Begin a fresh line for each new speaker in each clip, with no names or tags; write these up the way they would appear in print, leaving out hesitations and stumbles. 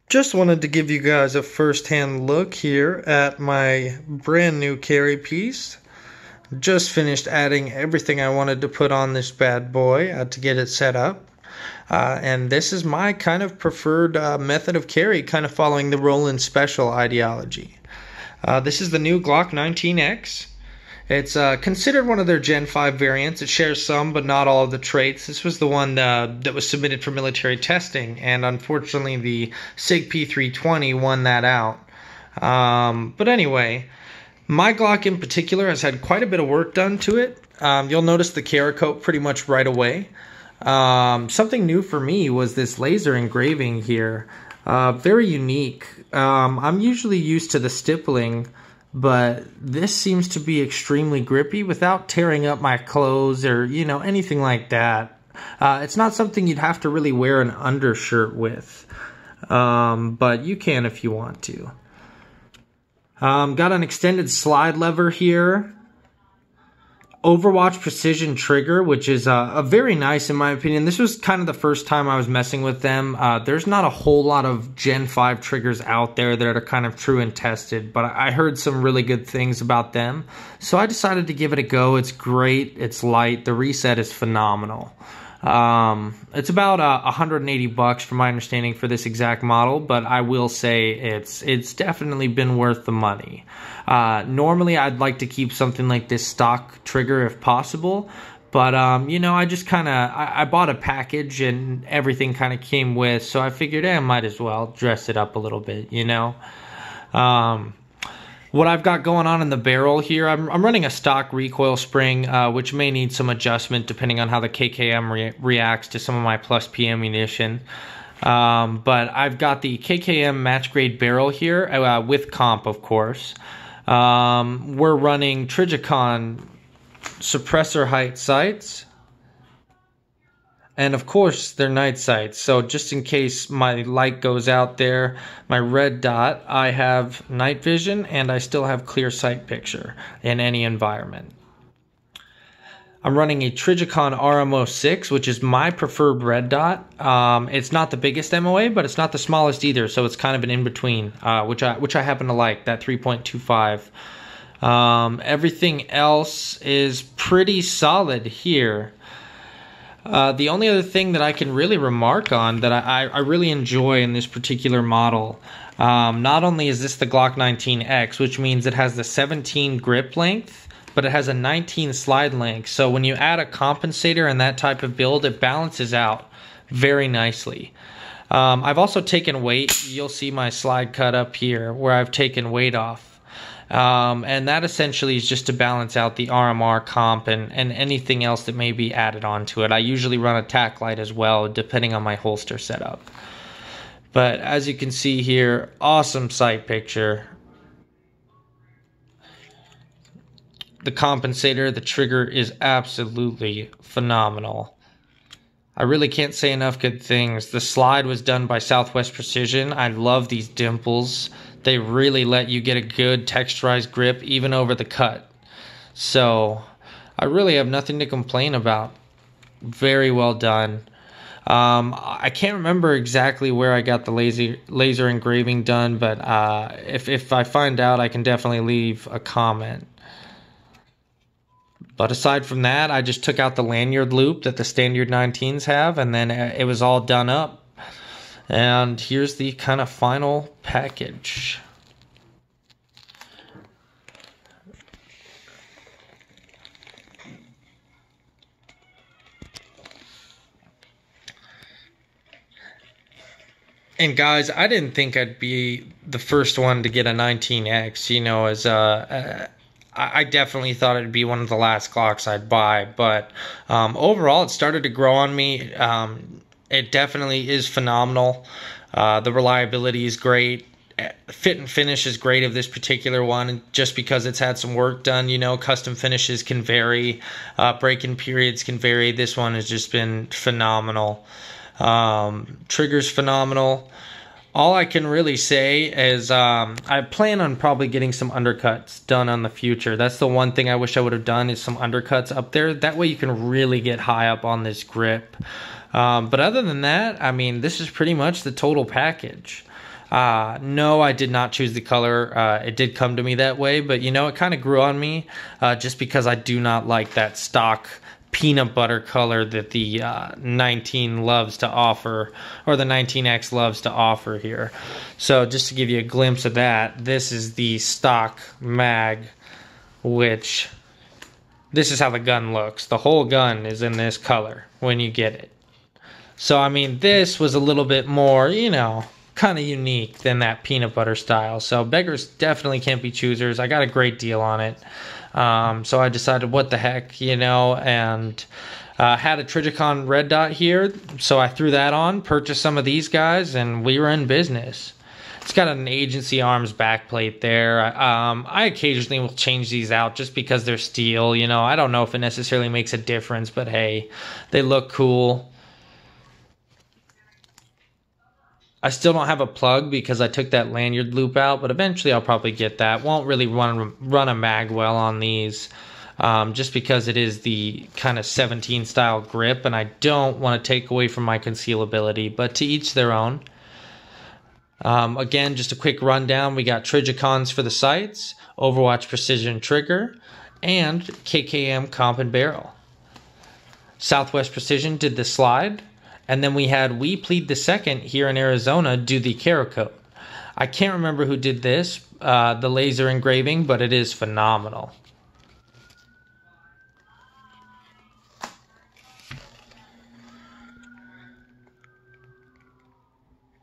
Just wanted to give you guys a first-hand look here at my brand new carry piece. Just finished adding everything I wanted to put on this bad boy to get it set up. And this is my kind of preferred method of carry, kind of following the Roland special ideology. This is the new Glock 19X. It's considered one of their Gen 5 variants. It shares some, but not all of the traits. This was the one that was submitted for military testing, and unfortunately the SIG P320 won that out. But anyway, my Glock in particular has had quite a bit of work done to it. You'll notice the Cerakote pretty much right away. Something new for me was this laser engraving here. Very unique. I'm usually used to the stippling, but this seems to be extremely grippy without tearing up my clothes or, anything like that. It's not something you'd have to really wear an undershirt with, but you can if you want to. Got an extended slide lever here. Overwatch precision trigger, which is a very nice in my opinion. This was kind of the first time I was messing with them. There's not a whole lot of Gen 5 triggers out there that are kind of true and tested, but I heard some really good things about them. So I decided to give it a go. It's great. It's light. The reset is phenomenal. It's about $180 from my understanding for this exact model, but I will say it's definitely been worth the money. Normally I'd like to keep something like this stock trigger if possible, but I just I bought a package and everything kind of came with, so I figured I might as well dress it up a little bit, What I've got going on in the barrel here, I'm running a stock recoil spring, which may need some adjustment depending on how the KKM reacts to some of my plus P ammunition. But I've got the KKM match grade barrel here, with comp, of course. We're running Trigicon suppressor height sights. And of course, they're night sights. So just in case my light goes out there, my red dot, I have night vision and I still have clear sight picture in any environment. I'm running a Trigicon RMO6, which is my preferred red dot. It's not the biggest MOA, but it's not the smallest either. So it's kind of an in-between, which I happen to like, that 3.25. Everything else is pretty solid here. The only other thing that I can really remark on that I really enjoy in this particular model, not only is this the Glock 19X, which means it has the 17 grip length, but it has a 19 slide length. So when you add a compensator and that type of build, it balances out very nicely. I've also taken weight. You'll see my slide cut up here where I've taken weight off. And that essentially is just to balance out the RMR comp and anything else that may be added onto it. I usually run a tack light as well, depending on my holster setup. But as you can see here, awesome sight picture. The compensator, the trigger is absolutely phenomenal. I really can't say enough good things. The slide was done by Southwest Precision. I love these dimples. They really let you get a good texturized grip even over the cut. So I really have nothing to complain about. Very well done. I can't remember exactly where I got the laser engraving done, but if I find out, I can definitely leave a comment. But aside from that, I just took out the lanyard loop that the standard 19s have, and then it was all done up. And here's the kind of final package. And guys, I didn't think I'd be the first one to get a 19X, I definitely thought it'd be one of the last Glocks I'd buy, but overall it started to grow on me. It definitely is phenomenal. The reliability is great. Fit and finish is great of this particular one, just because it's had some work done. Custom finishes can vary. Break-in periods can vary. This one has just been phenomenal. Trigger's phenomenal. All I can really say is I plan on probably getting some undercuts done on the future. That's the one thing I wish I would have done, is some undercuts up there. That way you can really get high up on this grip. But other than that, I mean, this is pretty much the total package. No, I did not choose the color. It did come to me that way, but you know, it kind of grew on me just because I do not like that stock peanut butter color that the 19 loves to offer, or the 19X loves to offer here. So just to give you a glimpse of that, this is the stock mag, which this is how the gun looks. The whole gun is in this color when you get it. So, I mean, this was a little bit more, you know, kind of unique than that peanut butter style. So, beggars definitely can't be choosers. I got a great deal on it. So, I decided, what the heck, you know, and had a Trijicon red dot here. So, I threw that on, purchased some of these guys, and we were in business. It's got an agency arms backplate there. I occasionally will change these out just because they're steel. You know, I don't know if it necessarily makes a difference, but hey, they look cool. I still don't have a plug because I took that lanyard loop out, but eventually I'll probably get that. Won't really run a mag well on these, just because it is the kind of 17 style grip, and I don't want to take away from my concealability, but to each their own. Again, just a quick rundown. We got Trijicons for the sights, Overwatch Precision Trigger, and KKM Comp and Barrel. Southwest Precision did the slide, and then we had We Plead the Second here in Arizona do the Cerakote. I can't remember who did this, the laser engraving, but it is phenomenal.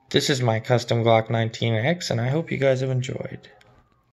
This is my custom Glock 19X, and I hope you guys have enjoyed.